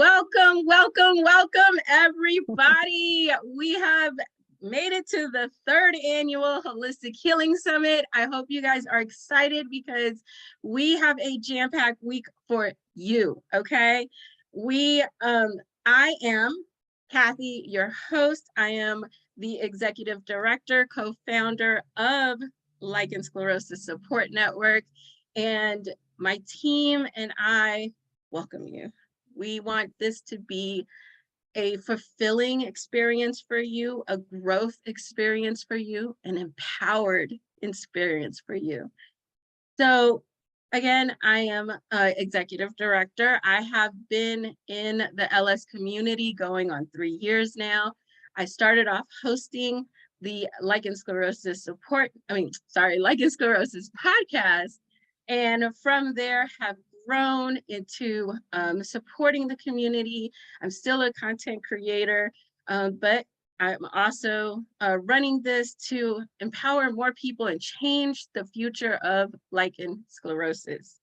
Welcome, welcome, welcome, everybody. We have made it to the third annual Holistic Healing Summit. I hope you guys are excited because we have a jam-packed week for you, okay? I am Kathy, your host. I am the executive director, co-founder of Lichen Sclerosis Support Network, and my team and I welcome you. We want this to be a fulfilling experience for you, a growth experience for you, an empowered experience for you. So again, I am executive director. I have been in the LS community going on 3 years now. I started off hosting the Lichen Sclerosis podcast. And from there have grown into supporting the community. I'm still a content creator, but I'm also running this to empower more people and change the future of lichen sclerosis.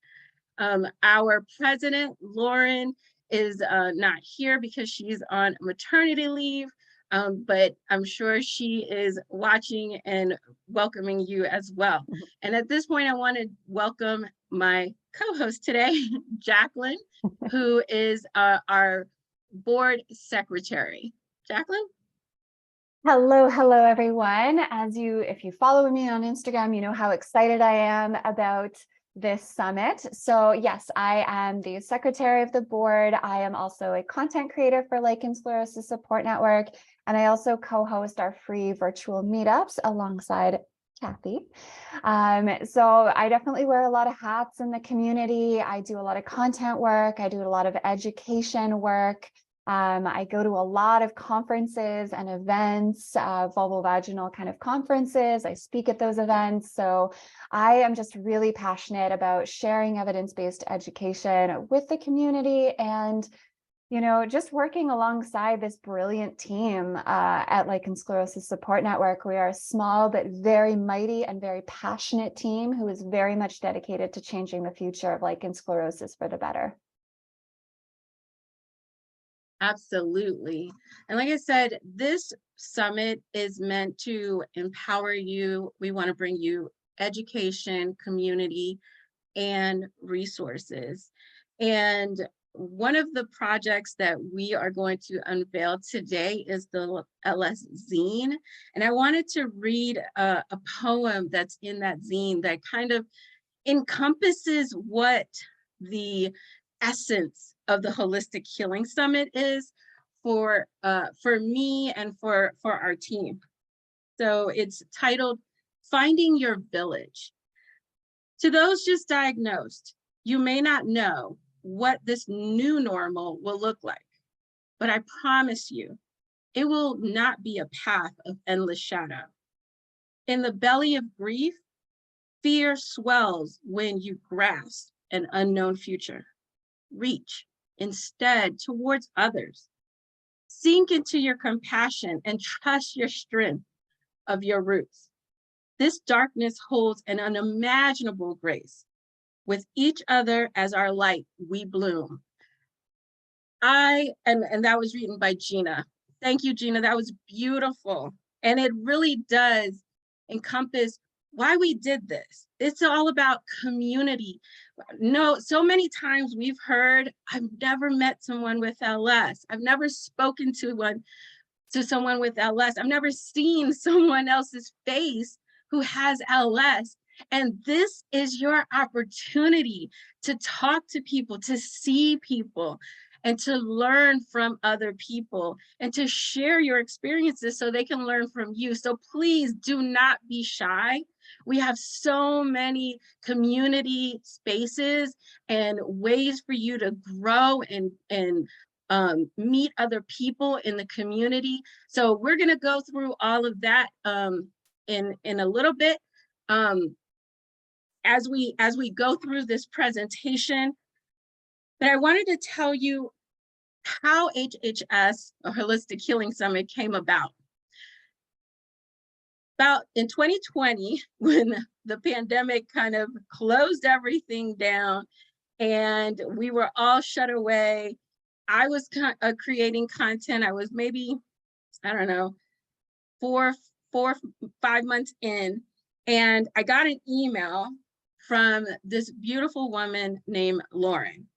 Our president, Lauren, is not here because she's on maternity leave, but I'm sure she is watching and welcoming you as well. And at this point, I want to welcome my co-host today, Jaclyn, who is our board secretary. Jaclyn? Hello, everyone. If you follow me on Instagram, you know how excited I am about this summit. So yes, I am the secretary of the board. I am also a content creator for Lichen Sclerosis Support Network, and I also co-host our free virtual meetups alongside Kathy. So I definitely wear a lot of hats in the community. I do a lot of content work. I do a lot of education work. I go to a lot of conferences and events, vulvovaginal kind of conferences. I speak at those events. So I am just really passionate about sharing evidence-based education with the community and, you know, just working alongside this brilliant team at Lichen Sclerosis Support Network. We are a small but very mighty and very passionate team who is very much dedicated to changing the future of lichen sclerosis for the better. Absolutely. And like I said, this summit is meant to empower you. We want to bring you education, community, and resources. And one of the projects that we are going to unveil today is the LS zine. And I wanted to read a poem that's in that zine that kind of encompasses what the essence of the Holistic Healing Summit is for me and for our team. So it's titled, Finding Your Village. To those just diagnosed, you may not know what this new normal will look like, but I promise you, it will not be a path of endless shadow. In the belly of grief, fear swells when you grasp an unknown future. Reach instead towards others. Sink into your compassion and trust your strength of your roots. This darkness holds an unimaginable grace. With each other as our light, we bloom. And that was written by Gina. Thank you, Gina. That was beautiful. And it really does encompass why we did this. It's all about community. No, so many times we've heard, I've never met someone with LS. I've never spoken to someone with LS. I've never seen someone else's face who has LS. And this is your opportunity to talk to people, to see people, and to learn from other people and to share your experiences so they can learn from you. So please do not be shy. We have so many community spaces and ways for you to grow and meet other people in the community. So we're going to go through all of that in a little bit. As we go through this presentation, but I wanted to tell you how HHS, or Holistic Healing Summit, came about. About in 2020, when the pandemic kind of closed everything down and we were all shut away, I was creating content. I was maybe, I don't know, four, 5 months in, and I got an email from this beautiful woman named Lauren.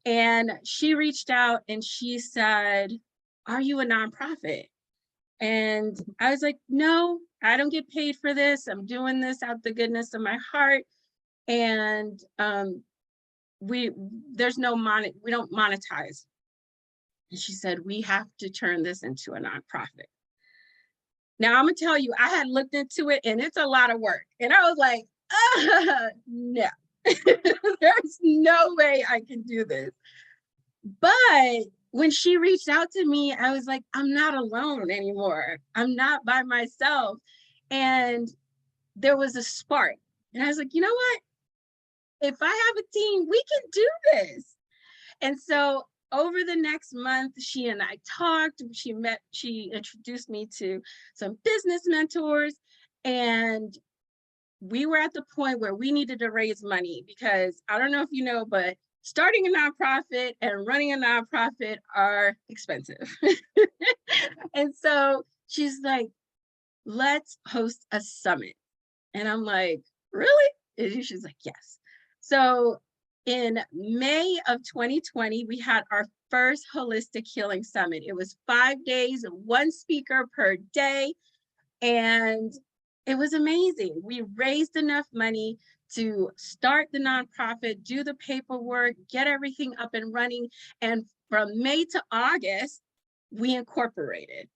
And she reached out and she said, "Are you a nonprofit?" And I was like, "No, I don't get paid for this. I'm doing this out the goodness of my heart." And we there's no we don't monetize. And she said, "We have to turn this into a nonprofit." Now I'm gonna tell you, I had looked into it and it's a lot of work. And I was like, no, there's no way I can do this. But when she reached out to me, I was like, I'm not alone anymore. I'm not by myself. And there was a spark. And I was like, you know what? If I have a team, we can do this. And so over the next month, she and I talked. She introduced me to some business mentors. And we were at the point where we needed to raise money because I don't know if you know, but starting a nonprofit and running a nonprofit are expensive. And so she's like, "Let's host a summit." And I'm like, "Really?" And she's like, "Yes." So in May of 2020, we had our first holistic healing summit. It was 5 days, one speaker per day. And it was amazing. We raised enough money to start the nonprofit, do the paperwork, get everything up and running. And from May to August, we incorporated.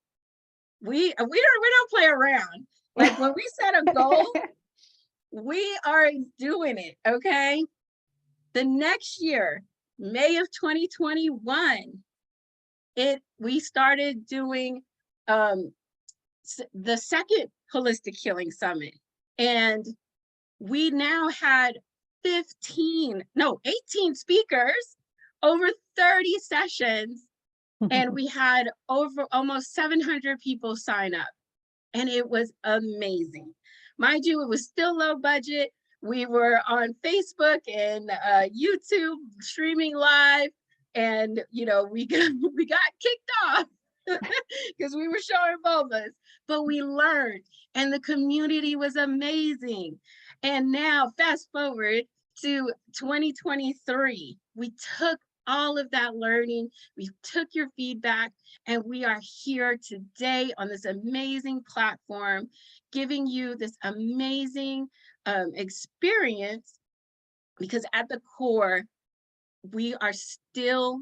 We don't play around. Like when we set a goal, we are doing it. Okay. The next year, May of 2021, we started doing the second holistic healing summit, and we now had 18 speakers, over 30 sessions, and we had over almost 700 people sign up, and it was amazing. Mind you, it was still low budget. We were on Facebook and YouTube streaming live, and we got kicked off because we were showing vulvas, but we learned, and the community was amazing. And now, fast forward to 2023, we took all of that learning, we took your feedback, and we are here today on this amazing platform, giving you this amazing experience, because at the core, we are still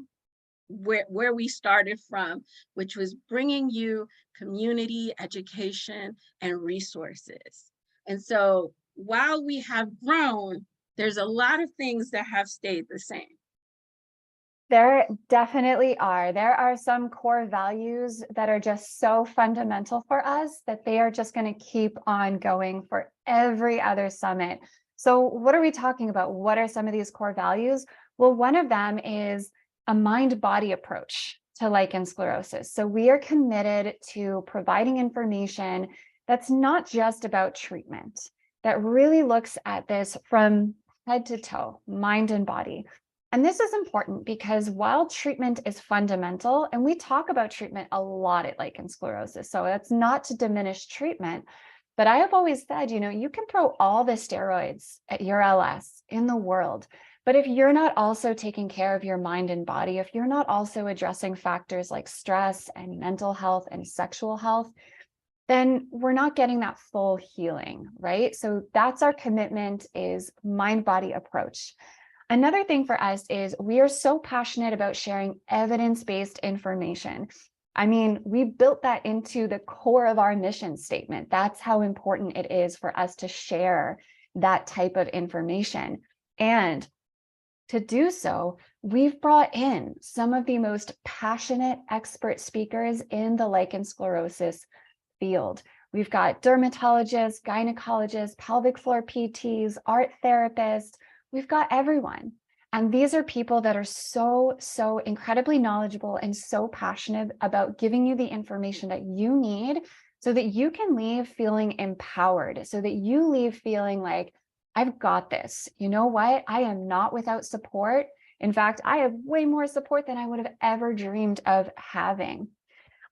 where we started from, which was bringing you community, education, and resources. And so while we have grown, there's a lot of things that have stayed the same. There definitely are. There are some core values that are just so fundamental for us that they are just going to keep on going for every other summit. So what are we talking about? What are some of these core values? Well, one of them is a mind-body approach to lichen sclerosis. So we are committed to providing information that's not just about treatment, that really looks at this from head to toe, mind and body. And this is important because while treatment is fundamental, and we talk about treatment a lot at lichen sclerosis, so that's not to diminish treatment, but I have always said, you can throw all the steroids at your LS in the world, but if you're not also taking care of your mind and body, if you're not also addressing factors like stress and mental health and sexual health, then we're not getting that full healing, right? So that's our commitment, is mind-body approach. Another thing for us is we are so passionate about sharing evidence-based information. I mean, we built that into the core of our mission statement. That's how important it is for us to share that type of information. And to do so, we've brought in some of the most passionate expert speakers in the lichen sclerosis field. We've got dermatologists, gynecologists, pelvic floor PTs, art therapists. We've got everyone. And these are people that are so incredibly knowledgeable and so passionate about giving you the information that you need so that you can leave feeling empowered, so that you leave feeling like, I've got this. You know what? I am not without support. In fact, I have way more support than I would have ever dreamed of having.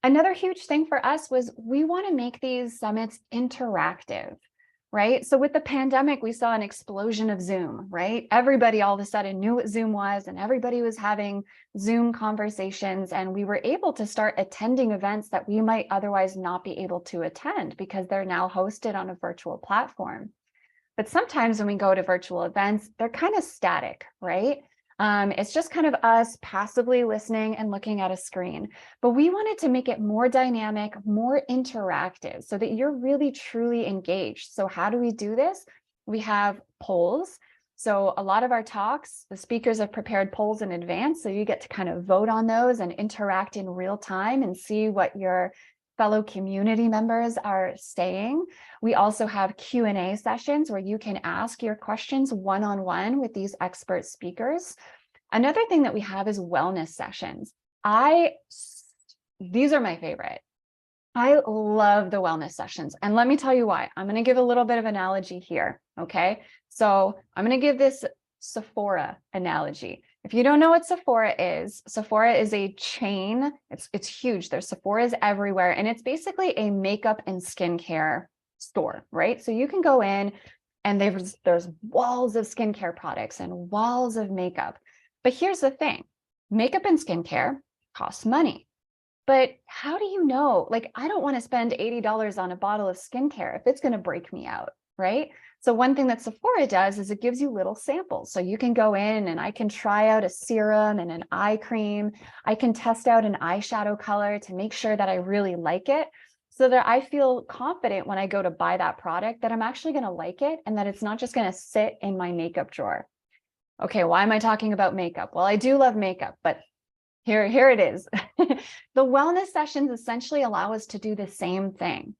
Another huge thing for us was we want to make these summits interactive, right? So with the pandemic, we saw an explosion of Zoom, right? Everybody all of a sudden knew what Zoom was, and everybody was having Zoom conversations, and we were able to start attending events that we might otherwise not be able to attend because they're now hosted on a virtual platform. But sometimes when we go to virtual events, they're kind of static, right? It's just kind of us passively listening and looking at a screen. But we wanted to make it more dynamic, more interactive, so that you're really truly engaged. So how do we do this? We have polls. So a lot of our talks, the speakers have prepared polls in advance, so you get to kind of vote on those and interact in real time and see what your fellow community members are saying. We also have Q&A sessions where you can ask your questions one-on-one with these expert speakers. Another thing that we have is wellness sessions. These are my favorite. I love the wellness sessions. And let me tell you why. I'm going to give a little bit of analogy here. Okay. So I'm going to give this Sephora analogy. If you don't know what Sephora is a chain. It's huge. There's Sephoras everywhere. And it's basically a makeup and skincare store, right? So you can go in and there's walls of skincare products and walls of makeup. But here's the thing. Makeup and skincare costs money. But how do you know? Like, I don't want to spend $80 on a bottle of skincare if it's going to break me out, right? So one thing that Sephora does is it gives you little samples. So you can go in and I can try out a serum and an eye cream. I can test out an eyeshadow color to make sure that I really like it, so that I feel confident when I go to buy that product that I'm actually going to like it and that it's not just going to sit in my makeup drawer. Okay, why am I talking about makeup? Well, I do love makeup, but here it is. The wellness sessions essentially allow us to do the same thing.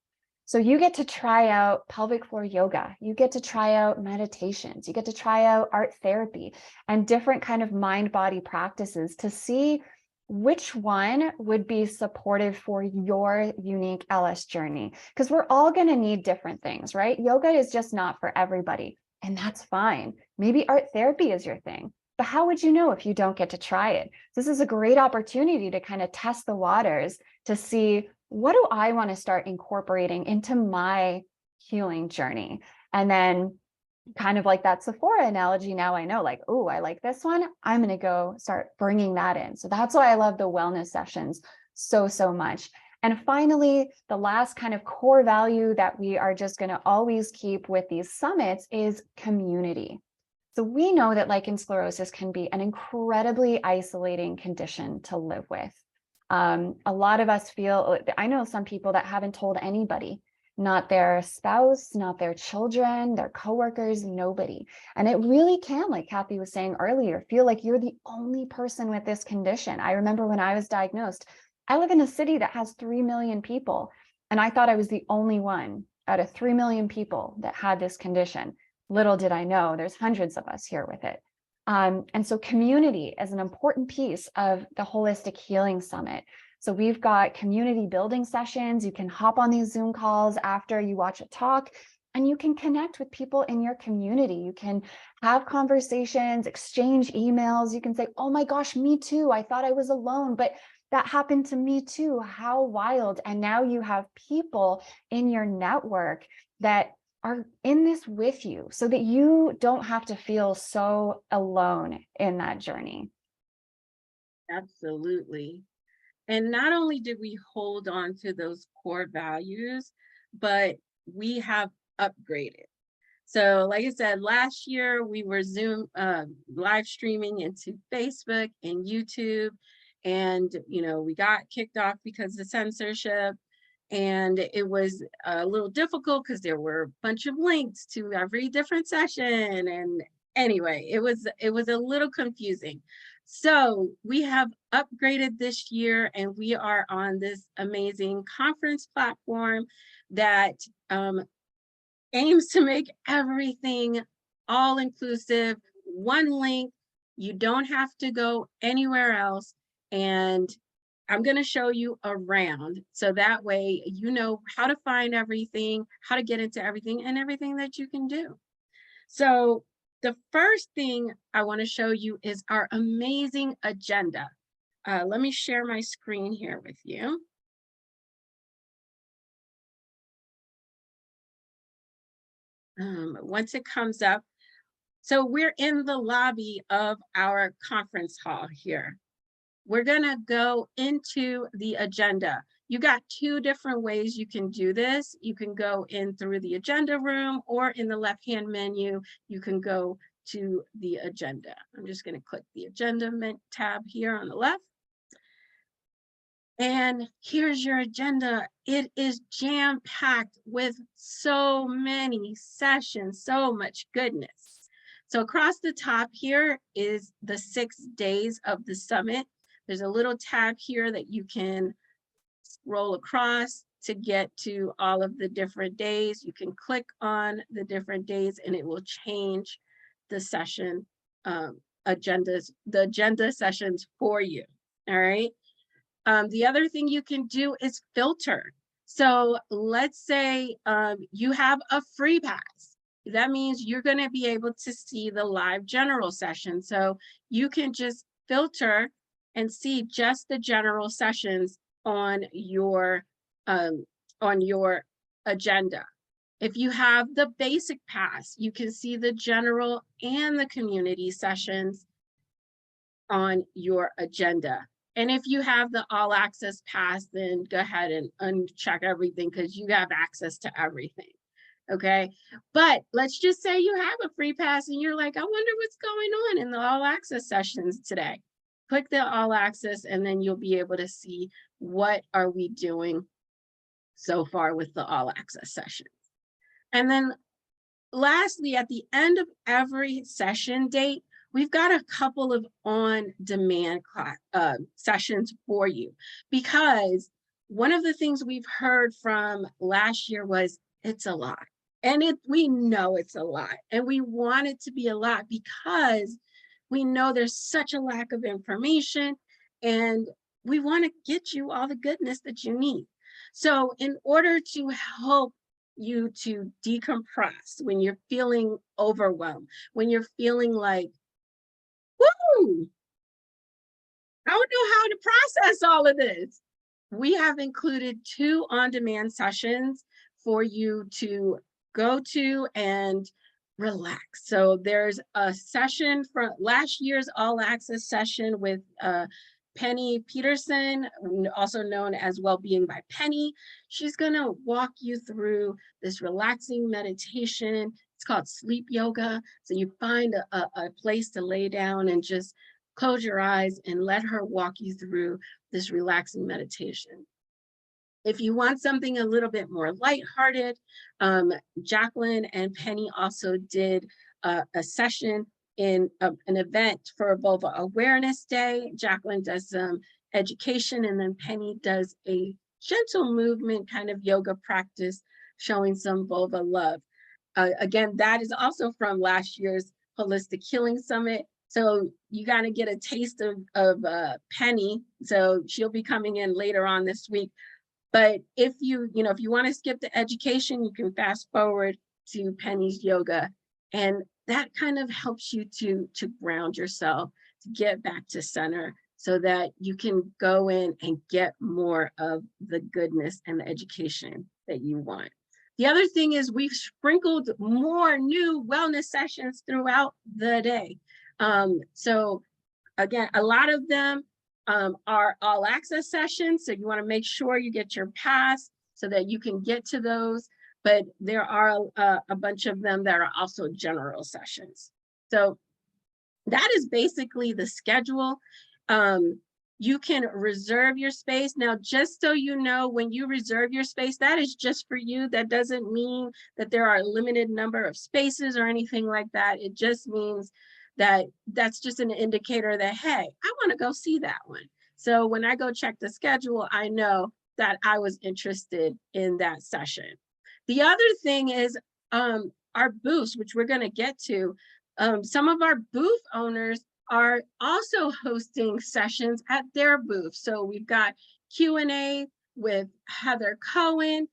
So you get to try out pelvic floor yoga, you get to try out meditations, you get to try out art therapy and different kind of mind-body practices to see which one would be supportive for your unique LS journey. Because we're all going to need different things, right? Yoga is just not for everybody, and that's fine. Maybe art therapy is your thing. But how would you know if you don't get to try it? This is a great opportunity to kind of test the waters to see, what do I want to start incorporating into my healing journey? And then kind of like that Sephora analogy, now I know, like, oh, I like this one. I'm going to go start bringing that in. So that's why I love the wellness sessions so much. And finally, the last kind of core value that we are just going to always keep with these summits is community. So we know that lichen sclerosis can be an incredibly isolating condition to live with. A lot of us feel, I know some people that haven't told anybody, not their spouse, not their children, their coworkers, nobody. And it really can, like Kathy was saying earlier, feel like you're the only person with this condition. I remember when I was diagnosed, I live in a city that has 3 million people, and I thought I was the only one out of 3 million people that had this condition. Little did I know, there's hundreds of us here with it. And so community is an important piece of the Holistic Healing Summit. So we've got community building sessions. You can hop on these Zoom calls after you watch a talk, and you can connect with people in your community. You can have conversations, exchange emails. You can say, oh my gosh, me too. I thought I was alone, but that happened to me too. How wild. And now you have people in your network that are in this with you, so that you don't have to feel so alone in that journey. Absolutely. And not only did we hold on to those core values, but we have upgraded. So like I said, last year we were Zoom live streaming into Facebook and YouTube. And, we got kicked off because of censorship. And it was a little difficult because there were a bunch of links to every different session. And anyway, it was a little confusing. So we have upgraded this year, and we are on this amazing conference platform that aims to make everything all inclusive, one link. You don't have to go anywhere else. And I'm going to show you around, so that way you know how to find everything, how to get into everything, and everything that you can do. So The first thing I want to show you is our amazing agenda. Let me share my screen here with you. Once it comes up, so we're in the lobby of our conference hall here. We're gonna go into the agenda. You got two different ways you can do this. You can go in through the agenda room, or in the left-hand menu, you can go to the agenda. I'm just gonna click the agenda tab here on the left. And here's your agenda. It is jam-packed with so many sessions, so much goodness. So across the top here is the 6 days of the summit. There's a little tab here that you can scroll across to get to all of the different days. You can click on the different days and it will change the session agendas, the agenda sessions for you. All right. The other thing you can do is filter. So let's say you have a free pass. That means you're going to be able to see the live general session. So you can just filter and see just the general sessions on your agenda. If you have the basic pass, you can see the general and the community sessions on your agenda. And if you have the all access pass, then go ahead and uncheck everything because you have access to everything. Okay. But let's just say you have a free pass and you're like, I wonder what's going on in the all access sessions today. Click the all access and then you'll be able to see what are we doing so far with the all access sessions. And then lastly, at the end of every session date, we've got a couple of on-demand sessions for you, because one of the things we've heard from last year was it's a lot. And we know it's a lot, and we want it to be a lot because we know there's such a lack of information, and we want to get you all the goodness that you need. So in order to help you to decompress when you're feeling overwhelmed, when you're feeling like, woo, I don't know how to process all of this, we have included 2 on-demand sessions for you to go to and relax. So there's a session from last year's all access session with Penny Peterson, also known as Wellbeing by Penny. She's gonna walk you through this relaxing meditation. It's called sleep yoga. So you find a place to lay down and just close your eyes and let her walk you through this relaxing meditation. If you want something a little bit more lighthearted, Jaclyn and Penny also did a session in an event for Vulva Awareness Day. Jaclyn does some education, and then Penny does a gentle movement kind of yoga practice showing some vulva love. Again, that is also from last year's Holistic Healing Summit. So you got to get a taste of Penny. So she'll be coming in later on this week. But if you want to skip the education, you can fast forward to Penny's yoga. And that kind of helps you to ground yourself, to get back to center so that you can go in and get more of the goodness and the education that you want. The other thing is we've sprinkled more new wellness sessions throughout the day. So again, a lot of them are all access sessions. So you want to make sure you get your pass so that you can get to those. But there are a bunch of them that are also general sessions. So that is basically the schedule. You can reserve your space. Now, just so you know, when you reserve your space, that is just for you. That doesn't mean that there are a limited number of spaces or anything like that. It just means that that's just an indicator that, hey, I want to go see that one. So when I go check the schedule, I know that I was interested in that session. The other thing is our booths, which we're going to get to. Some of our booth owners are also hosting sessions at their booth. So we've got Q&A with Heather Cohen,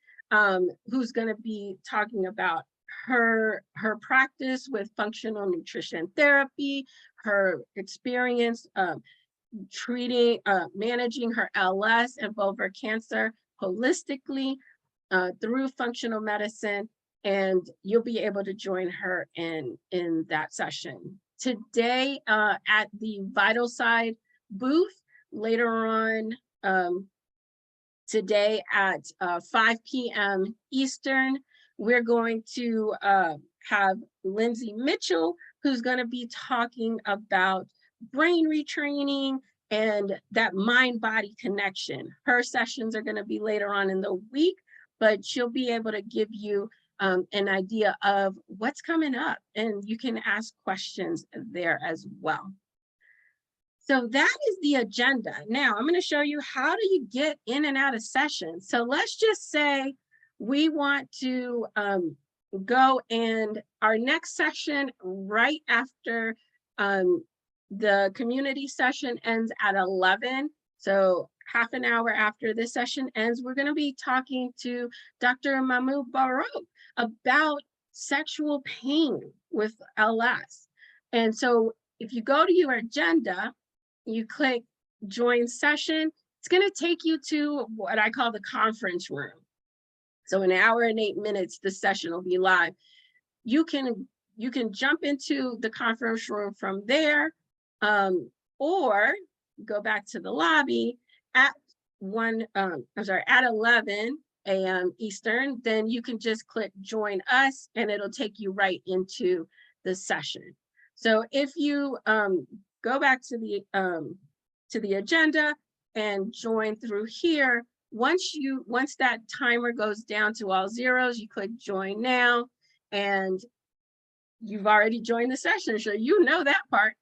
who's going to be talking about her practice with functional nutrition therapy, her experience treating, managing her LS and vulvar cancer holistically through functional medicine, and you'll be able to join her in that session. Today at the Vital Side booth, later on today at 5 p.m. Eastern, we're going to have Lindsay Mitchell, who's going to be talking about brain retraining and that mind-body connection. Her sessions are going to be later on in the week, but she'll be able to give you an idea of what's coming up, and you can ask questions there as well. So that is the agenda. Now I'm going to show you how do you get in and out of sessions. So let's just say we want to go, and our next session right after the community session ends at 11. So half an hour after this session ends, we're going to be talking to Dr. Mahmoud Barouk about sexual pain with LS. And so if you go to your agenda, you click join session, it's going to take you to what I call the conference room. So an hour and 8 minutes, the session will be live. You can jump into the conference room from there, or go back to the lobby at 11 a.m. Eastern. Then you can just click join us, and it'll take you right into the session. So if you go back to the agenda and join through here, once that timer goes down to all zeros, you click join now, and you've already joined the session, so you know that part.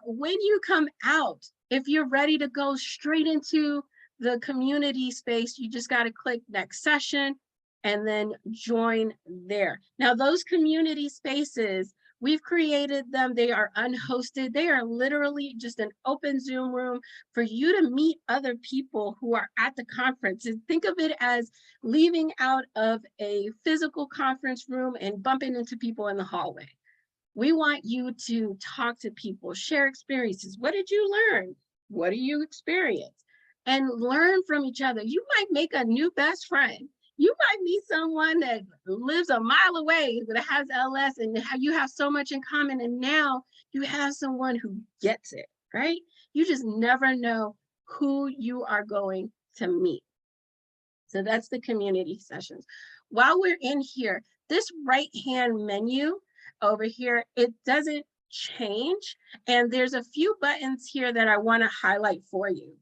When you come out, if you're ready to go straight into the community space, you just got to click next session and then join there. Now, those community spaces, we've created them. They are unhosted. They are literally just an open Zoom room for you to meet other people who are at the conference. And think of it as leaving out of a physical conference room and bumping into people in the hallway. We want you to talk to people, share experiences. What did you learn? What do you experience? And learn from each other. You might make a new best friend. You might meet someone that lives a mile away that has LS, and you have so much in common, and now you have someone who gets it, right? You just never know who you are going to meet. So that's the community sessions. While we're in here, this right-hand menu over here, it doesn't change, and there's a few buttons here that I want to highlight for you.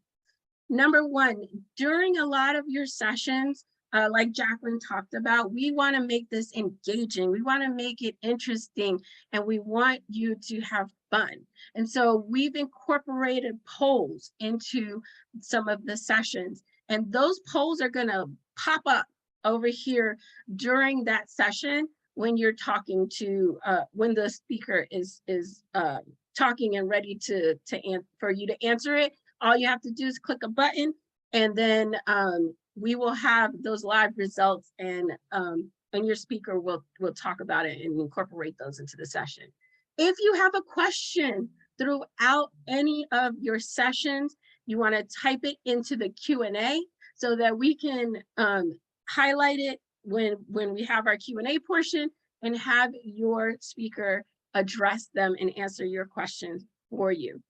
Number one, during a lot of your sessions, like Jaclyn talked about, we want to make this engaging. We want to make it interesting, and we want you to have fun. And so we've incorporated polls into some of the sessions, and those polls are going to pop up over here during that session when you're talking to, when the speaker is talking and ready for you to answer it. All you have to do is click a button, and then we will have those live results, and your speaker will talk about it and incorporate those into the session. If you have a question throughout any of your sessions, you want to type it into the Q&A so that we can highlight it when we have our Q&A portion, and have your speaker address them and answer your questions for you.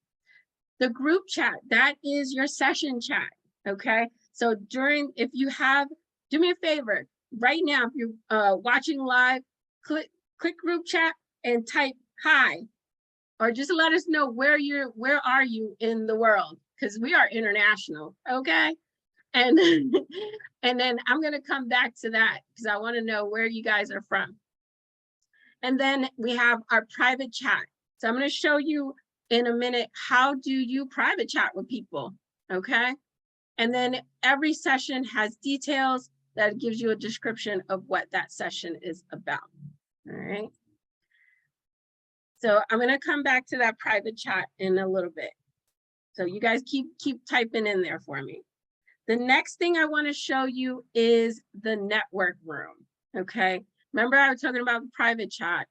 The group chat, that is your session chat, okay? So if you have, do me a favor, right now, if you're watching live, click group chat and type hi, or just let us know where are you in the world, because we are international, okay? And, and then I'm gonna come back to that because I wanna know where you guys are from. And then we have our private chat. So I'm gonna show you in a minute, how do you private chat with people, okay? And then every session has details that gives you a description of what that session is about, all right? So I'm gonna come back to that private chat in a little bit. So you guys keep typing in there for me. The next thing I wanna show you is the network room, okay? Remember I was talking about private chat.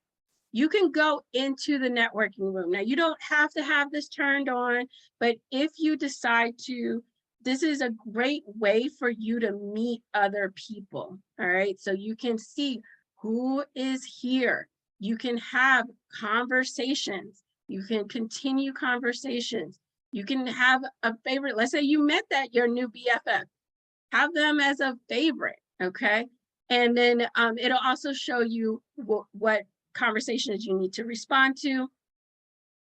You can go into the networking room. Now, you don't have to have this turned on, but if you decide to, this is a great way for you to meet other people, all right? So you can see who is here. You can have conversations. You can continue conversations. You can have a favorite. Let's say you met your new BFF. Have them as a favorite, okay? And then it'll also show you what conversations you need to respond to.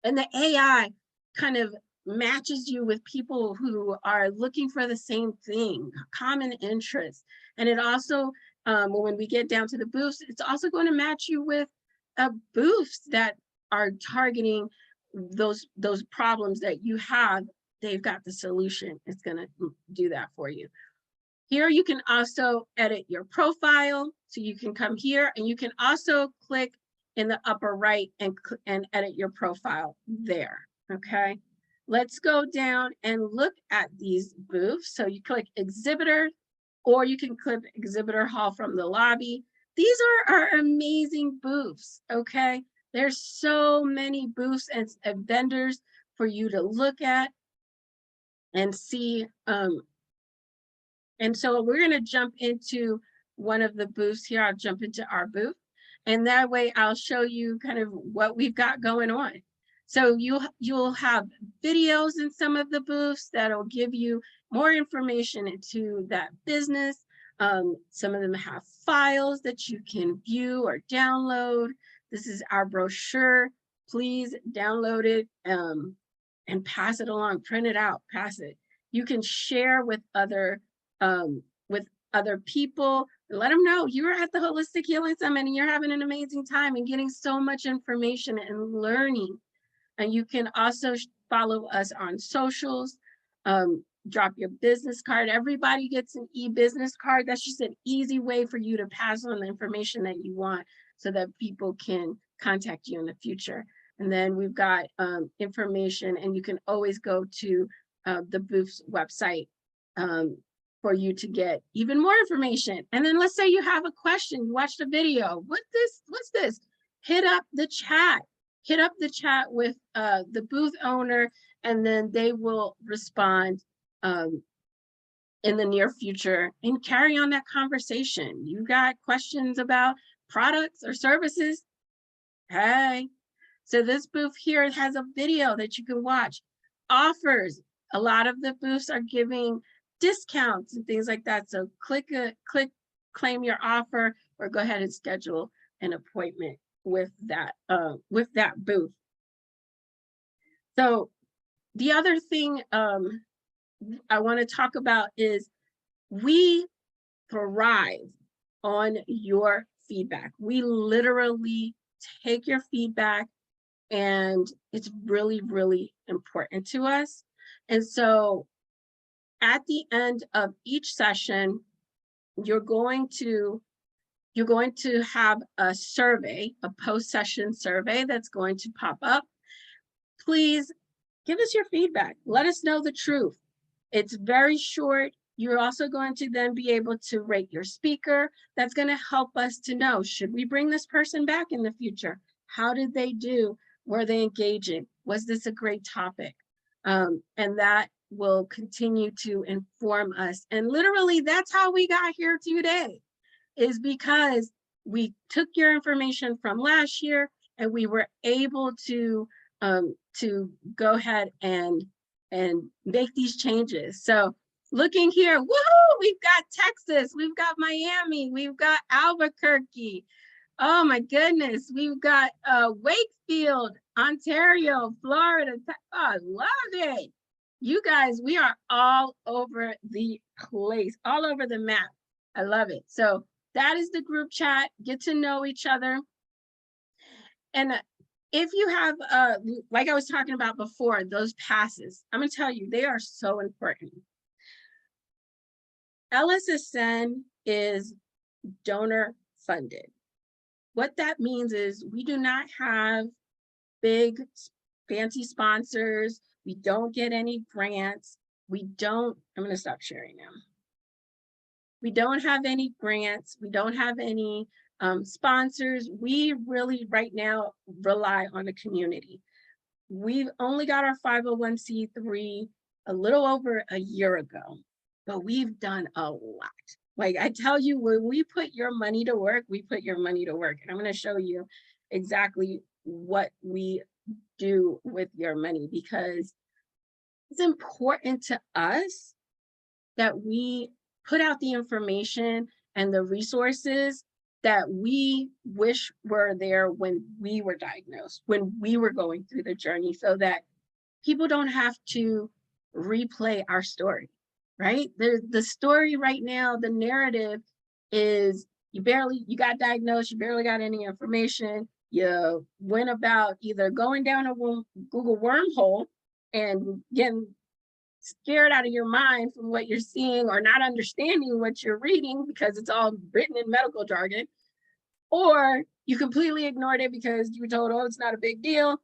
And the AI kind of matches you with people who are looking for the same thing, common interests. And it also, when we get down to the booths, it's also going to match you with booths that are targeting those problems that you have. They've got the solution. It's going to do that for you. Here you can also edit your profile. So you can come here and you can also click in the upper right and edit your profile there, okay? Let's go down and look at these booths. So you click exhibitor, or you can click exhibitor hall from the lobby. These are our amazing booths, okay? There's so many booths and vendors for you to look at and see. And so we're going to jump into one of the booths here. I'll jump into our booth. And that way I'll show you kind of what we've got going on. So you'll have videos in some of the booths that'll give you more information into that business. Some of them have files that you can view or download. This is our brochure. Please download it and pass it along, print it out, pass it. You can share with other people, let them know you're at the Holistic Healing Summit and you're having an amazing time and getting so much information and learning. And you can also follow us on socials, drop your business card. Everybody gets an e-business card. That's just an easy way for you to pass on the information that you want so that people can contact you in the future. And then we've got information, and you can always go to the booth's website for you to get even more information. And then let's say you have a question, you watched a video, what's this? Hit up the chat with the booth owner, and then they will respond in the near future and carry on that conversation. You got questions about products or services? Hey, so this booth here has a video that you can watch. Offers, a lot of the booths are giving discounts and things like that. So click claim your offer, or go ahead and schedule an appointment with that booth. So the other thing I want to talk about is we thrive on your feedback. We literally take your feedback, and it's really, really important to us. And so at the end of each session, you're going to have a survey, a post-session survey that's going to pop up. Please give us your feedback. Let us know the truth. It's very short. You're also going to then be able to rate your speaker. That's going to help us to know, should we bring this person back in the future? How did they do? Were they engaging? Was this a great topic? And that will continue to inform us. And literally, that's how we got here today, is because we took your information from last year and we were able to go ahead and make these changes. So looking here, woohoo, we've got Texas, we've got Miami, we've got Albuquerque. Oh my goodness, we've got Wakefield, Ontario, Florida. Oh, I love it. You guys, we are all over the place, all over the map. I love it. So that is the group chat. Get to know each other. And if you have, like I was talking about before, those passes, I'm going to tell you, they are so important. LSSN is donor funded. What that means is we do not have big fancy sponsors. We don't get any grants. I'm going to stop sharing now. We don't have any grants. We don't have any sponsors. We really right now rely on the community. We've only got our 501c3 a little over a year ago, but we've done a lot. Like I tell you, when we put your money to work, we put your money to work. And I'm going to show you exactly what we do with your money, because it's important to us that we put out the information and the resources that we wish were there when we were diagnosed, when we were going through the journey, so that people don't have to replay our story, right? The story right now, the narrative is you got diagnosed, you barely got any information, you went about either going down a Google wormhole and getting scared out of your mind from what you're seeing, or not understanding what you're reading because it's all written in medical jargon, or you completely ignored it because you were told, oh, it's not a big deal,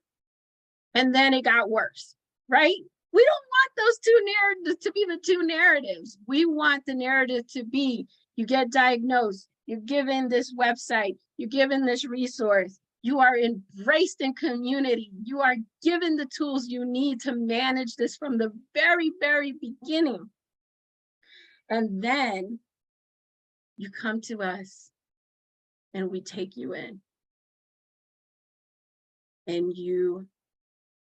and then it got worse, right? We don't want those two narratives to be the two narratives. We want the narrative to be, you get diagnosed, you're given this website, you're given this resource, you are embraced in community, you are given the tools you need to manage this from the very, very beginning. And then you come to us and we take you in and you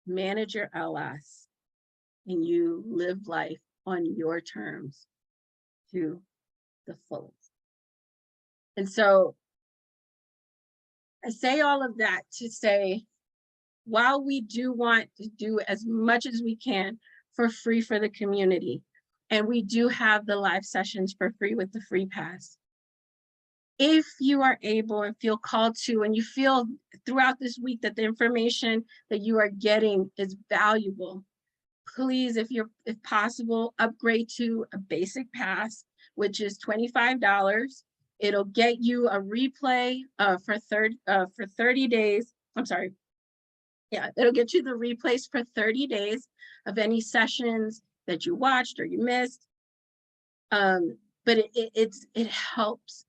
manage your LS and you live life on your terms to the fullest. And so I say all of that to say, while we do want to do as much as we can for free for the community, and we do have the live sessions for free with the free pass, if you are able and feel called to, and you feel throughout this week that the information that you are getting is valuable, please, if possible, upgrade to a basic pass, which is $25. It'll get you a replay for 30 days. I'm sorry. Yeah, it'll get you the replays for 30 days of any sessions that you watched or you missed. But it helps.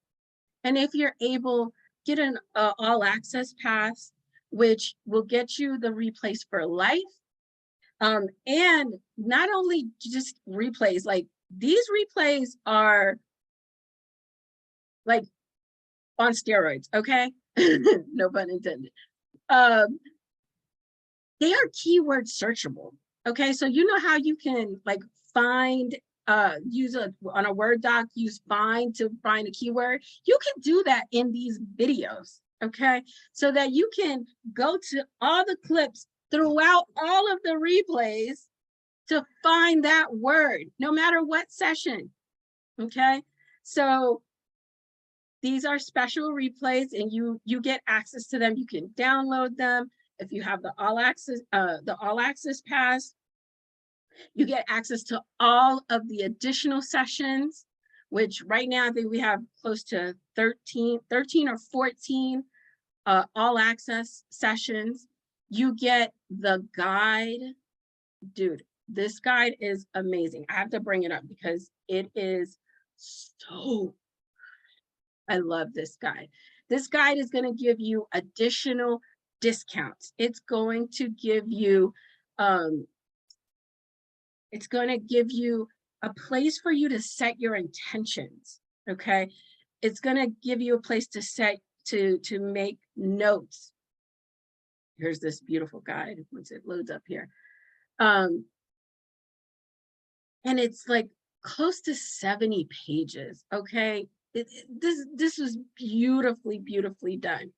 And if you're able, get an all access pass, which will get you the replays for life. And not only just replays, like these replays are like on steroids, okay? No pun intended. They are keyword searchable, okay? So you know how you can like find, on a Word doc, use find to find a keyword? You can do that in these videos, okay? So that you can go to all the clips throughout all of the replays to find that word, no matter what session, okay? So these are special replays and you get access to them. You can download them. If you have the all access pass, you get access to all of the additional sessions, which right now I think we have close to 13 or 14 all access sessions. You get the guide. Dude, this guide is amazing. I have to bring it up because it is so, I love this guide. This guide is going to give you additional discounts. It's going to give you a place for you to set your intentions, okay? It's going to give you a place to set, to make notes. Here's this beautiful guide once it loads up here. And it's like close to 70 pages, okay? This was beautifully done.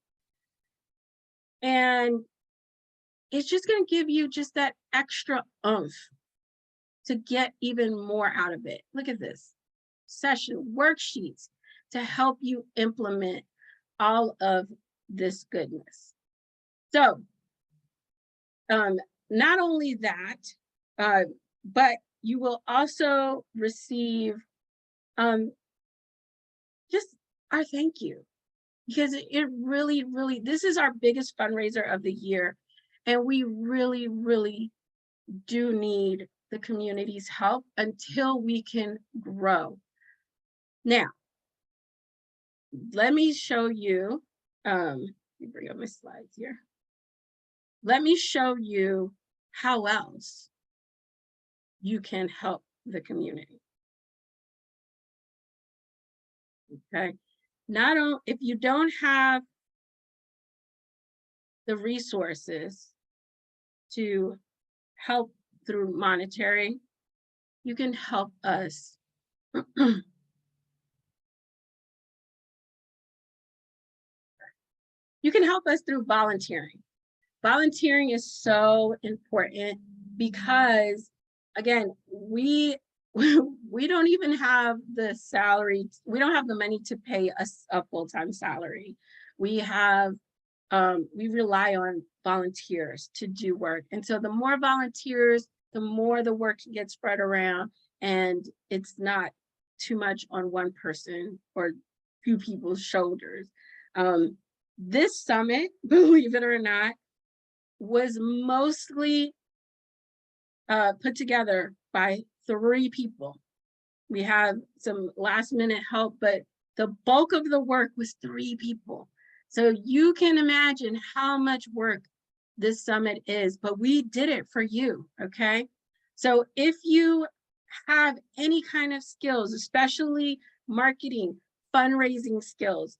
And it's just going to give you just that extra oomph to get even more out of it. Look at this. Session worksheets to help you implement all of this goodness. So, not only that, but you will also receive just our thank you, because it really, this is our biggest fundraiser of the year. And we really do need the community's help until we can grow. Now, let me show you, let me bring up my slides here. Let me show you how else you can help the community. Okay. Not only if you don't have the resources to help through monetary, you can help us. You can help us through volunteering. Volunteering is so important because, again, we we don't even have the salary. We don't have the money to pay us a full-time salary. We have we rely on volunteers to do work. And so the more volunteers, the more the work gets spread around, and it's not too much on one person or few people's shoulders. This summit, believe it or not, was mostly put together by 3 people. We had some last minute help, but the bulk of the work was 3 people. So you can imagine how much work this summit is, but we did it for you, okay? So if you have any kind of skills, especially marketing, fundraising skills,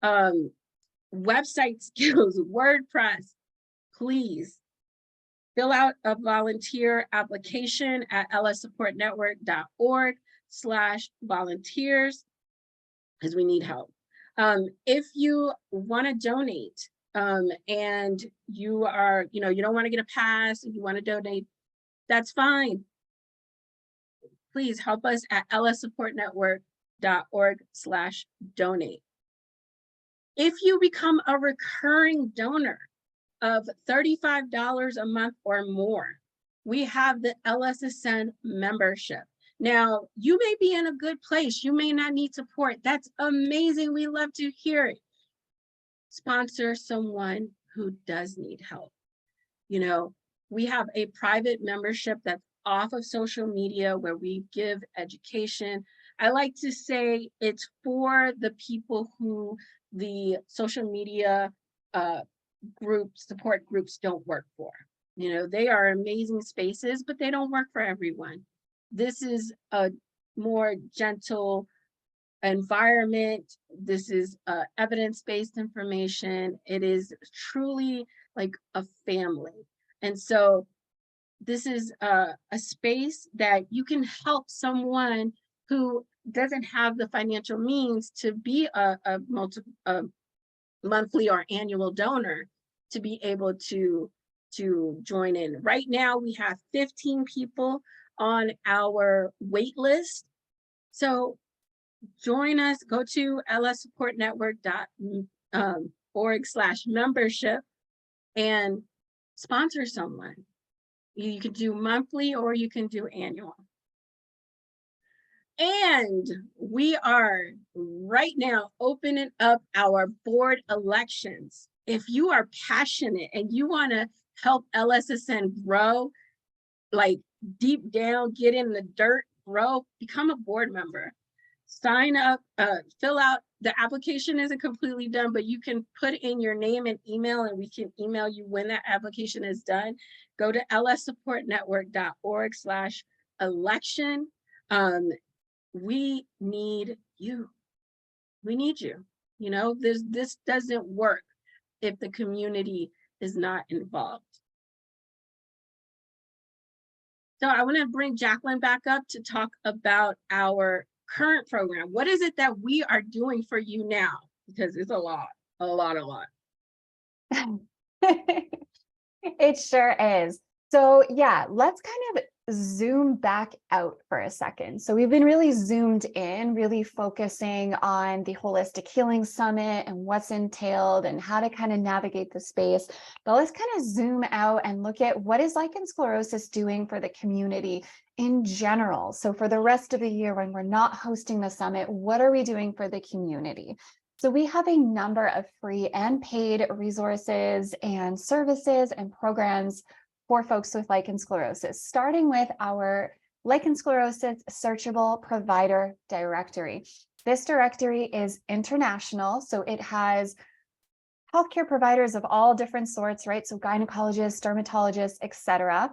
website skills, WordPress, please fill out a volunteer application at lssupportnetwork.org/volunteers because we need help. If you want to donate and you are, you don't want to get a pass and you want to donate, that's fine. Please help us at lssupportnetwork.org/donate. If you become a recurring donor of $35 a month or more, we have the LSSN membership. Now, you may be in a good place. You may not need support. That's amazing. We love to hear it. Sponsor someone who does need help. We have a private membership that's off of social media where we give education. I like to say it's for the people who the social media support groups don't work for. They are amazing spaces, but they don't work for everyone. This is a more gentle environment. This is evidence-based information. It is truly like a family. And so this is a space that you can help someone who doesn't have the financial means to be a monthly or annual donor to be able to join in. Right now, we have 15 people on our wait list. So join us, go to lssupportnetwork.org/membership and sponsor someone. You can do monthly or you can do annual. And we are right now opening up our board elections. If you are passionate and you want to help LSSN grow, like deep down, get in the dirt, grow, become a board member. Sign up, fill out, the application isn't completely done, but you can put in your name and email and we can email you when that application is done. Go to lssupportnetwork.org/election. We need you. We need you. This doesn't work if the community is not involved. So I want to bring Jaclyn back up to talk about our current program. What is it that we are doing for you now? Because it's a lot. It sure is. So yeah, let's kind of zoom back out for a second. So we've been really zoomed in, really focusing on the Holistic Healing Summit and what's entailed and how to kind of navigate the space. But let's kind of zoom out and look at what is lichen sclerosus doing for the community in general. So for the rest of the year, when we're not hosting the summit, what are we doing for the community? So we have a number of free and paid resources and services and programs for folks with lichen sclerosus, starting with our lichen sclerosis searchable provider directory. This directory is international, so it has healthcare providers of all different sorts, right? So gynecologists, dermatologists, etc.,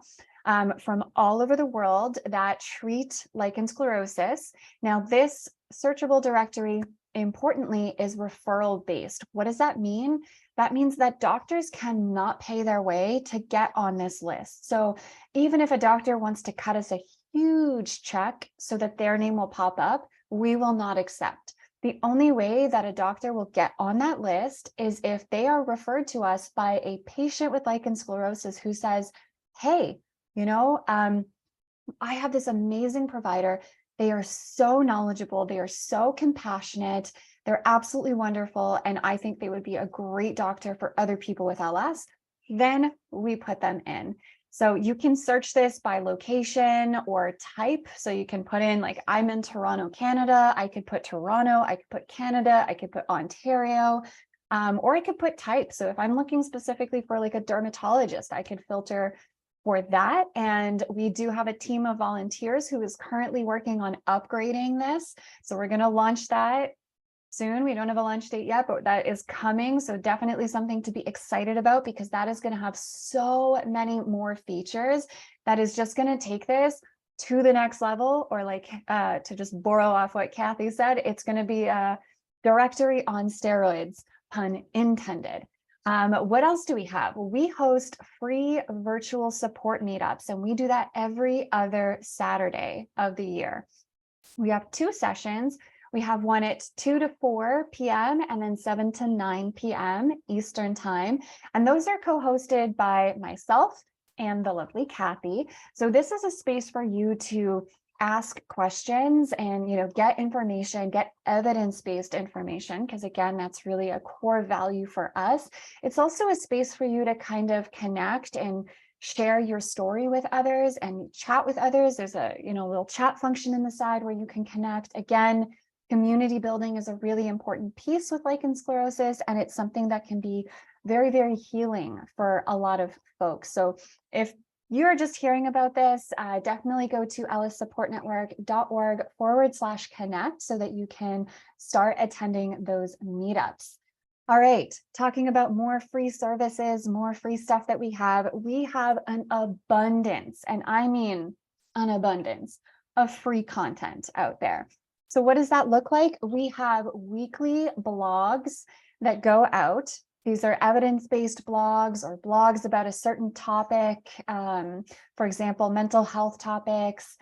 from all over the world that treat lichen sclerosis. Now, this searchable directory, importantly, is referral based. What does that mean? That means that doctors cannot pay their way to get on this list. So even if a doctor wants to cut us a huge check so that their name will pop up, we will not accept. The only way that a doctor will get on that list is if they are referred to us by a patient with lichen sclerosis who says, hey, I have this amazing provider. They are so knowledgeable. They are so compassionate. They're absolutely wonderful. And I think they would be a great doctor for other people with LS. Then we put them in. So you can search this by location or type. So you can put in, like, I'm in Toronto, Canada. I could put Toronto, I could put Canada, I could put Ontario, or I could put type. So if I'm looking specifically for like a dermatologist, I could filter for that. And we do have a team of volunteers who is currently working on upgrading this. So we're going to launch that soon. We don't have a launch date yet, but that is coming. So definitely something to be excited about, because that is going to have so many more features that is just going to take this to the next level, or like to just borrow off what Kathy said, it's going to be a directory on steroids, pun intended. What else do we have? We host free virtual support meetups, and we do that every other Saturday of the year. We have 2 sessions. We have one at 2 to 4 p.m. and then 7 to 9 p.m. Eastern time. And those are co-hosted by myself and the lovely Kathy. So this is a space for you to ask questions and, get information, get evidence-based information, because again, that's really a core value for us. It's also a space for you to kind of connect and share your story with others and chat with others. There's a, little chat function in the side where you can connect. Again, community building is a really important piece with lichen sclerosis, and it's something that can be very, very healing for a lot of folks. So if you're just hearing about this, definitely go to lssupportnetwork.org/connect so that you can start attending those meetups. All right, talking about more free services, more free stuff that we have an abundance, and I mean an abundance of free content out there. So what does that look like? We have weekly blogs that go out. These are evidence-based blogs or blogs about a certain topic. For example, mental health topics,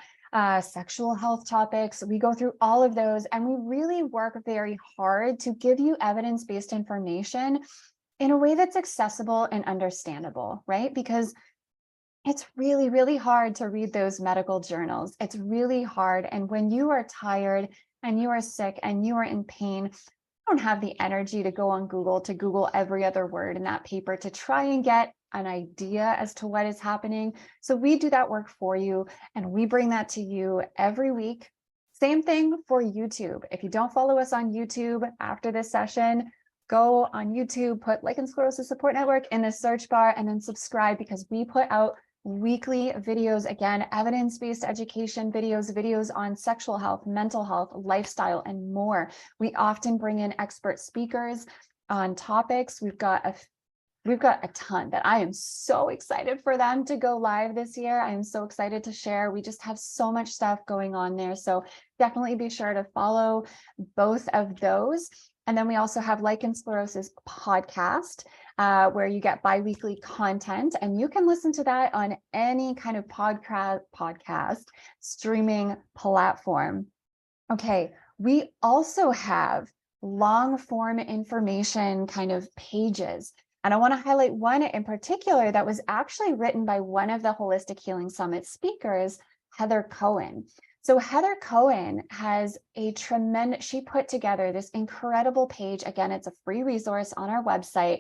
sexual health topics. We go through all of those, and we really work very hard to give you evidence-based information in a way that's accessible and understandable, right? Because it's really, really hard to read those medical journals. It's really hard. And when you are tired and you are sick and you are in pain, don't have the energy to go on Google to Google every other word in that paper to try and get an idea as to what is happening. So we do that work for you, and we bring that to you every week. Same thing for YouTube. If you don't follow us on YouTube after this session, go on YouTube, put Lichen Sclerosis Support Network in the search bar, and then subscribe, because we put out weekly videos, again, evidence-based education videos on sexual health, mental health, lifestyle, and more. We often bring in expert speakers on topics. We've got a ton that I am so excited for them to go live this year. I am so excited to share. We just have so much stuff going on there. So definitely be sure to follow both of those. And then we also have Lichen Sclerosis podcast, where you get bi-weekly content, and you can listen to that on any kind of podcast streaming platform. Okay, we also have long form information kind of pages. And I want to highlight one in particular that was actually written by one of the Holistic Healing Summit speakers, Heather Cohen. So Heather Cohen has she put together this incredible page. Again, it's a free resource on our website,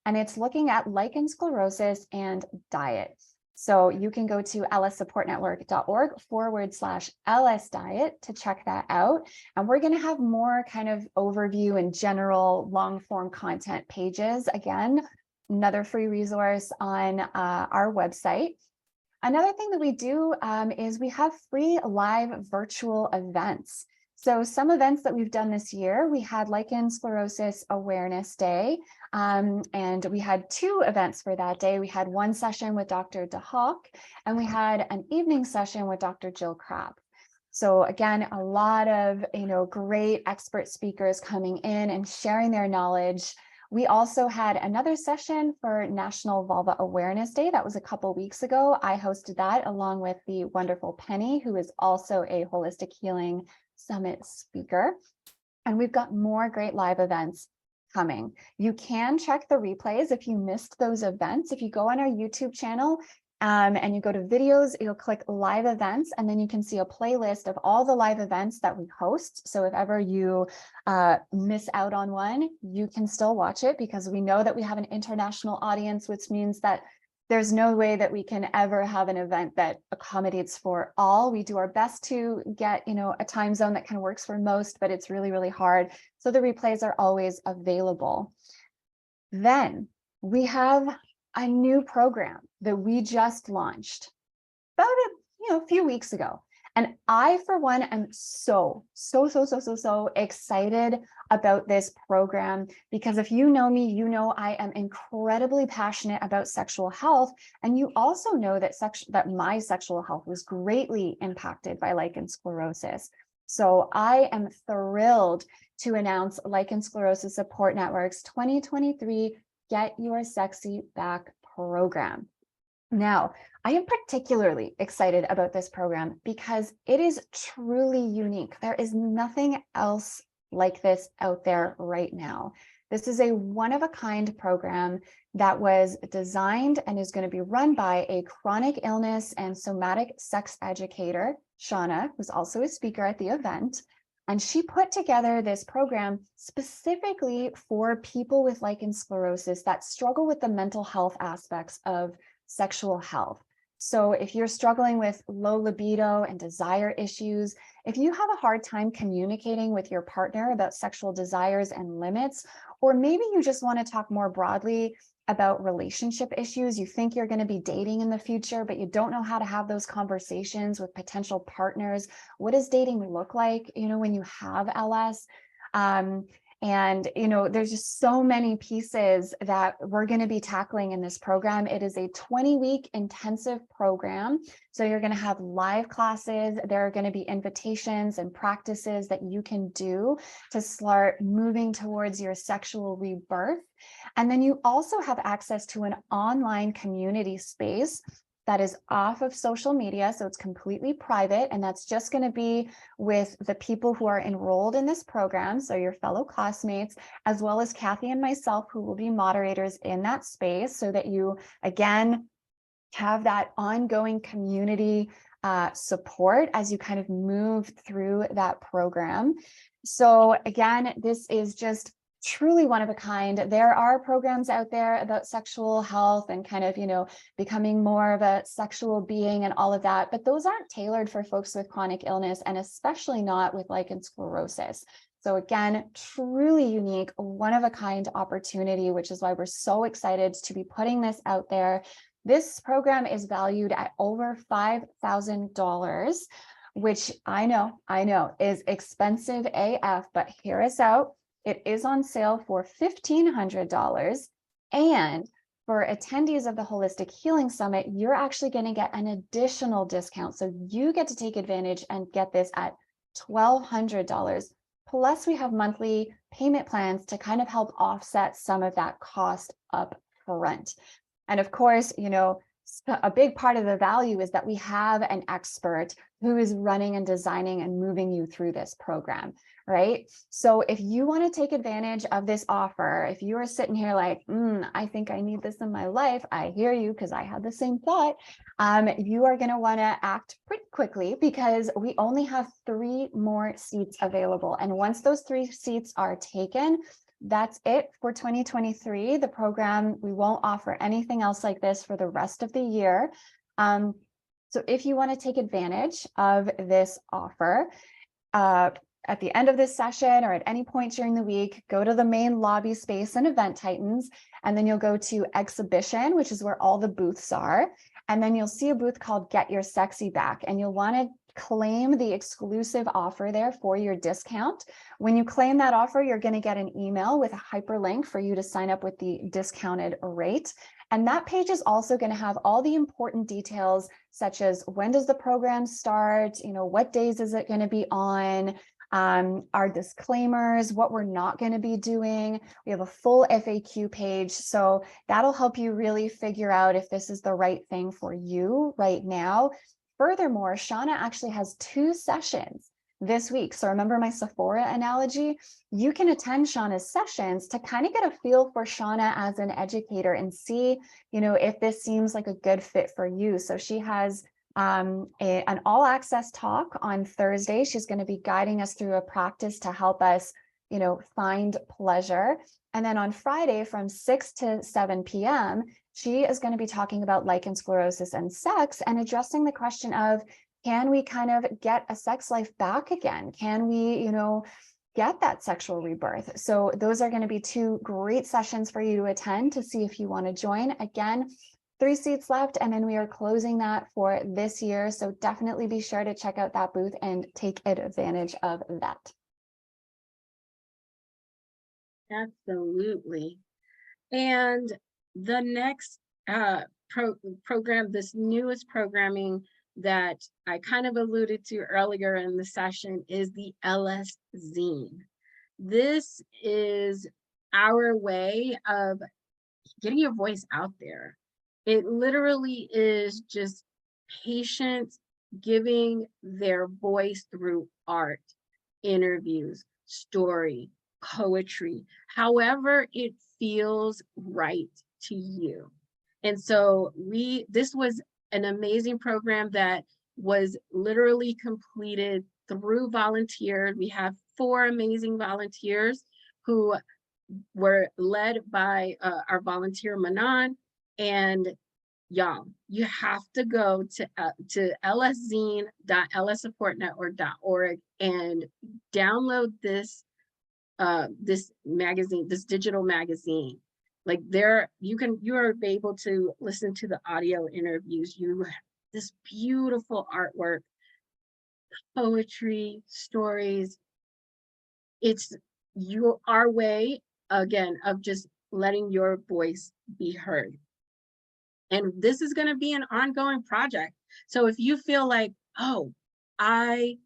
and it's looking at lichen sclerosis and diet. So you can go to lssupportnetwork.org/LS diet to check that out. And we're going to have more kind of overview and general long form content pages. Again, another free resource on our website. Another thing that we do is we have free live virtual events. So some events that we've done this year, we had Lichen Sclerosis Awareness Day, and we had 2 events for that day. We had one session with Dr. DeHawk, and we had an evening session with Dr. Jill Crabb. So again, a lot of great expert speakers coming in and sharing their knowledge. We also had another session for National Vulva Awareness Day. That was a couple weeks ago. I hosted that along with the wonderful Penny, who is also a Holistic Healing Summit speaker. And we've got more great live events coming. You can check the replays if you missed those events. If you go on our YouTube channel, and you go to videos, you'll click live events, and then you can see a playlist of all the live events that we host. So if ever you miss out on one, you can still watch it, because we know that we have an international audience, which means that there's no way that we can ever have an event that accommodates for all. We do our best to get, a time zone that kind of works for most, but it's really, really hard. So the replays are always available. Then we have a new program that we just launched about a few weeks ago. And I, for one, am so excited about this program, because if you know me, you know I am incredibly passionate about sexual health. And you also know that my sexual health was greatly impacted by lichen sclerosis. So I am thrilled to announce Lichen Sclerosis Support Network's 2023 Get Your Sexy Back program. Now, I am particularly excited about this program because it is truly unique. There is nothing else like this out there right now. This is a one-of-a-kind program that was designed and is going to be run by a chronic illness and somatic sex educator, Shauna, who's also a speaker at the event. And she put together this program specifically for people with lichen sclerosis that struggle with the mental health aspects of sexual health. So if you're struggling with low libido and desire issues, if you have a hard time communicating with your partner about sexual desires and limits, or maybe you just want to talk more broadly about relationship issues, you think you're going to be dating in the future, but you don't know how to have those conversations with potential partners. What does dating look like, when you have LS? And, there's just so many pieces that we're going to be tackling in this program. It is a 20-week intensive program. So you're going to have live classes. There are going to be invitations and practices that you can do to start moving towards your sexual rebirth. And then you also have access to an online community space that is off of social media. So it's completely private, and that's just going to be with the people who are enrolled in this program. So your fellow classmates, as well as Kathy and myself, who will be moderators in that space, so that you, again, have that ongoing community support as you kind of move through that program. So again, this is just truly one of a kind. There are programs out there about sexual health and kind of, becoming more of a sexual being and all of that, but those aren't tailored for folks with chronic illness, and especially not with lichen sclerosis. So again, truly unique, one of a kind opportunity, which is why we're so excited to be putting this out there. This program is valued at over $5,000, which I know is expensive AF, but hear us out. It is on sale for $1,500. And for attendees of the Holistic Healing Summit, you're actually going to get an additional discount. So you get to take advantage and get this at $1,200. Plus, we have monthly payment plans to kind of help offset some of that cost up front. And of course, a big part of the value is that we have an expert who is running and designing and moving you through this program, right? So if you want to take advantage of this offer, if you are sitting here like, I think I need this in my life, I hear you, because I had the same thought. You are going to want to act pretty quickly, because we only have 3 more seats available. And once those 3 seats are taken, that's it for 2023. The program, we won't offer anything else like this for the rest of the year. So if you want to take advantage of this offer, at the end of this session or at any point during the week, go to the main lobby space in Event Titans, and then you'll go to Exhibition, which is where all the booths are. And then you'll see a booth called Get Your Sexy Back, and you'll want to claim the exclusive offer there for your discount. When you claim that offer, you're going to get an email with a hyperlink for you to sign up with the discounted rate. And that page is also going to have all the important details, such as when does the program start, what days is it going to be on, our disclaimers, what we're not going to be doing. We have a full FAQ page. So that'll help you really figure out if this is the right thing for you right now. Furthermore, Shauna actually has 2 sessions this week. So remember my Sephora analogy? You can attend Shauna's sessions to kind of get a feel for Shauna as an educator and see, if this seems like a good fit for you. So she has an all access talk on Thursday. She's going to be guiding us through a practice to help us, find pleasure. And then on Friday from 6 to 7 p.m., she is going to be talking about lichen sclerosis and sex and addressing the question of, can we kind of get a sex life back again? Can we, get that sexual rebirth? So those are going to be 2 great sessions for you to attend to see if you want to join. Again, 3 seats left, and then we are closing that for this year. So definitely be sure to check out that booth and take advantage of that. Absolutely. And the next program, this newest programming that I kind of alluded to earlier in the session, is the LSSN. This is our way of getting your voice out there. It literally is just patients giving their voice through art, interviews, story, poetry, however it feels right to you. And so this was an amazing program that was literally completed through volunteers. We have 4 amazing volunteers who were led by our volunteer Manon. And y'all, you have to go to lszine.lssupportnetwork.org and download this magazine, this digital magazine. Like you are able to listen to the audio interviews. This beautiful artwork, poetry, stories. It's our way, again, of just letting your voice be heard. And this is going to be an ongoing project. So if you feel like, oh, I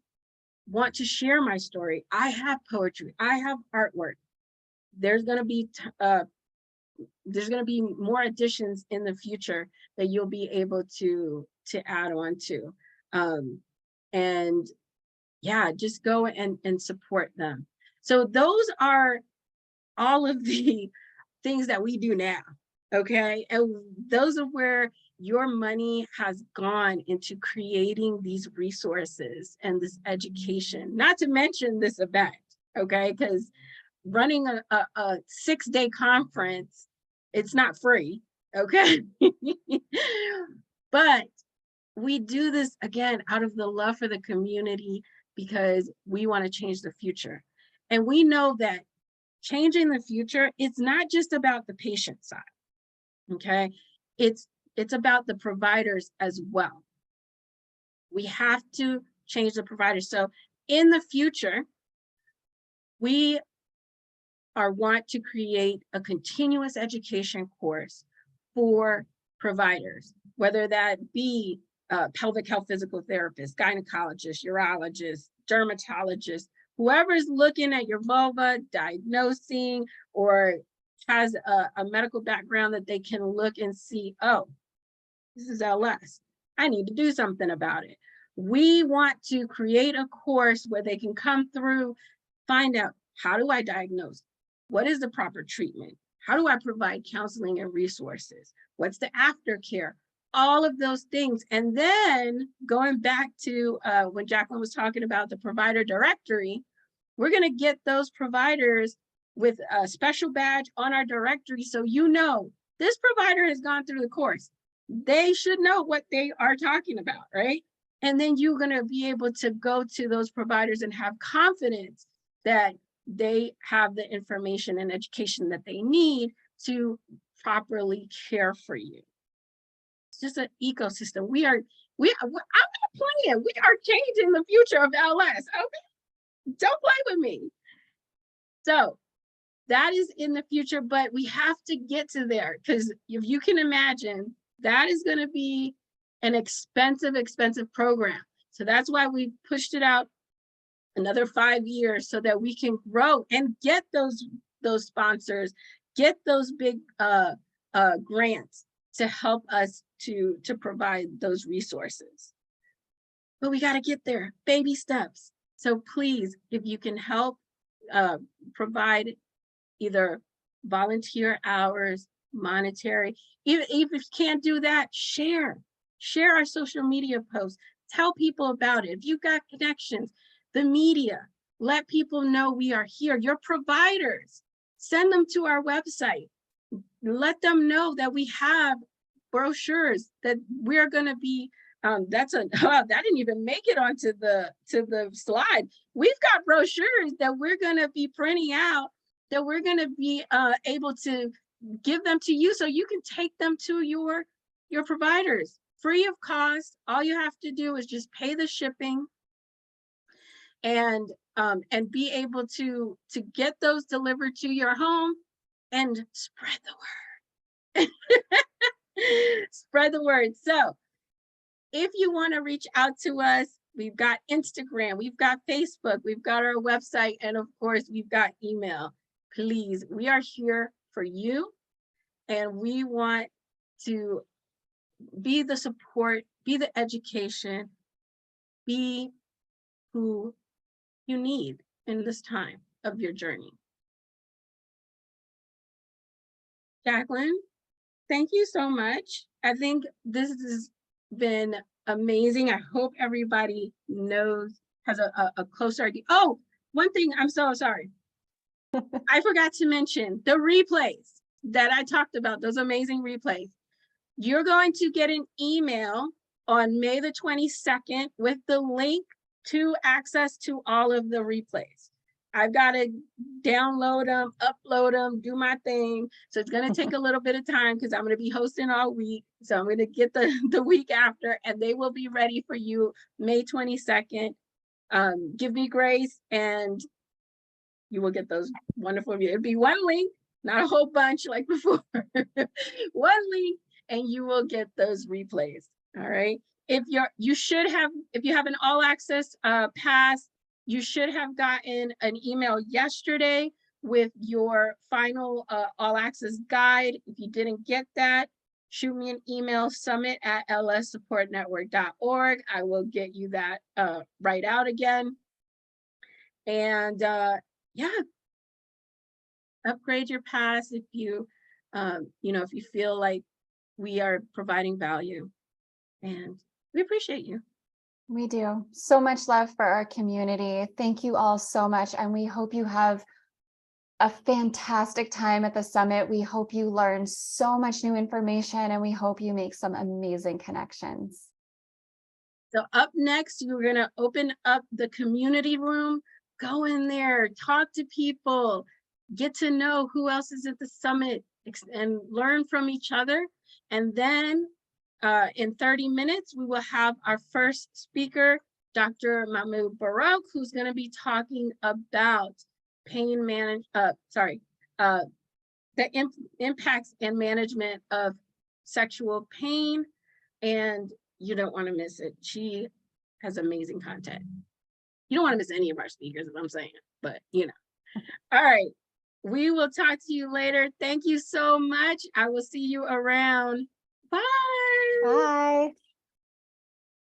want to share my story, I have poetry, I have artwork, there's going to be more additions in the future that you'll be able to add on to. And yeah, just go and support them. So those are all of the things that we do now, okay? And those are where your money has gone into creating these resources and this education, not to mention this event, okay? Because running a 6-day conference, it's not free, okay? But we do this, again, out of the love for the community, because we want to change the future. And we know that changing the future, it's not just about the patient side, okay? It's about the providers as well. We have to change the providers. So in the future, we want to create a continuous education course for providers, whether that be pelvic health physical therapists, gynecologists, urologists, dermatologists, whoever's looking at your vulva, diagnosing, or has a medical background that they can look and see, oh, this is LS. I need to do something about it. We want to create a course where they can come through, find out, how do I diagnose? What is the proper treatment? How do I provide counseling and resources? What's the aftercare? All of those things. And then going back to when Jaclyn was talking about the provider directory, we're going to get those providers with a special badge on our directory. So this provider has gone through the course. They should know what they are talking about, right? And then you're going to be able to go to those providers and have confidence that they have the information and education that they need to properly care for you. It's just an ecosystem. I'm not playing. We are changing the future of LS. Okay, don't play with me. So that is in the future, but we have to get to there, because if you can imagine, that is going to be an expensive program. So that's why we pushed it out another 5 years, so that we can grow and get those sponsors, get those big grants to help us to provide those resources. But we got to get there, baby steps. So please, if you can help provide either volunteer hours, monetary, even if you can't do that, share our social media posts, tell people about it. If you've got connections, the media, let people know we are here. Your providers, send them to our website. Let them know that we have brochures, that we're going to be that didn't even make it onto the slide. We've got brochures that we're going to be printing out, that we're going to be able to give them to you, so you can take them to your providers free of cost. All you have to do is just pay the shipping, and be able to get those delivered to your home, and spread the word. Spread the word. So if you want to reach out to us, we've got Instagram, we've got Facebook, we've got our website, and of course we've got email. Please, we are here for you, and we want to be the support, be the education, be who you need in this time of your journey. Jaclyn, thank you so much. I think this has been amazing. I hope everybody has a closer idea. Oh, one thing, I'm so sorry. I forgot to mention the replays that I talked about, those amazing replays. You're going to get an email on May the 22nd with the link to access to all of the replays. I've got to download them, upload them, do my thing. So it's going to take a little bit of time, because I'm going to be hosting all week. So I'm going to get the week after, and they will be ready for you May 22nd. Give me grace, and you will get those wonderful reviews. It'll be one link, not a whole bunch like before. One link, and you will get those replays. All right. If you have an all access pass, you should have gotten an email yesterday with your final all access guide. If you didn't get that, shoot me an email, summit@lssupportnetwork.org. I will get you that right out again. And yeah, upgrade your pass if you if you feel like we are providing value, and we appreciate you. We do. So much love for our community. Thank you all so much. And we hope you have a fantastic time at the summit. We hope you learn so much new information, and we hope you make some amazing connections. So up next, we're going to open up the community room. Go in there, talk to people, get to know who else is at the summit, and learn from each other. And then in 30 minutes, we will have our first speaker, Dr. Mahmoud Baroque, who's going to be talking about the impacts and management of sexual pain. And you don't want to miss it. She has amazing content. You don't want to miss any of our speakers, as I'm saying, but All right. We will talk to you later. Thank you so much. I will see you around. Bye. Bye.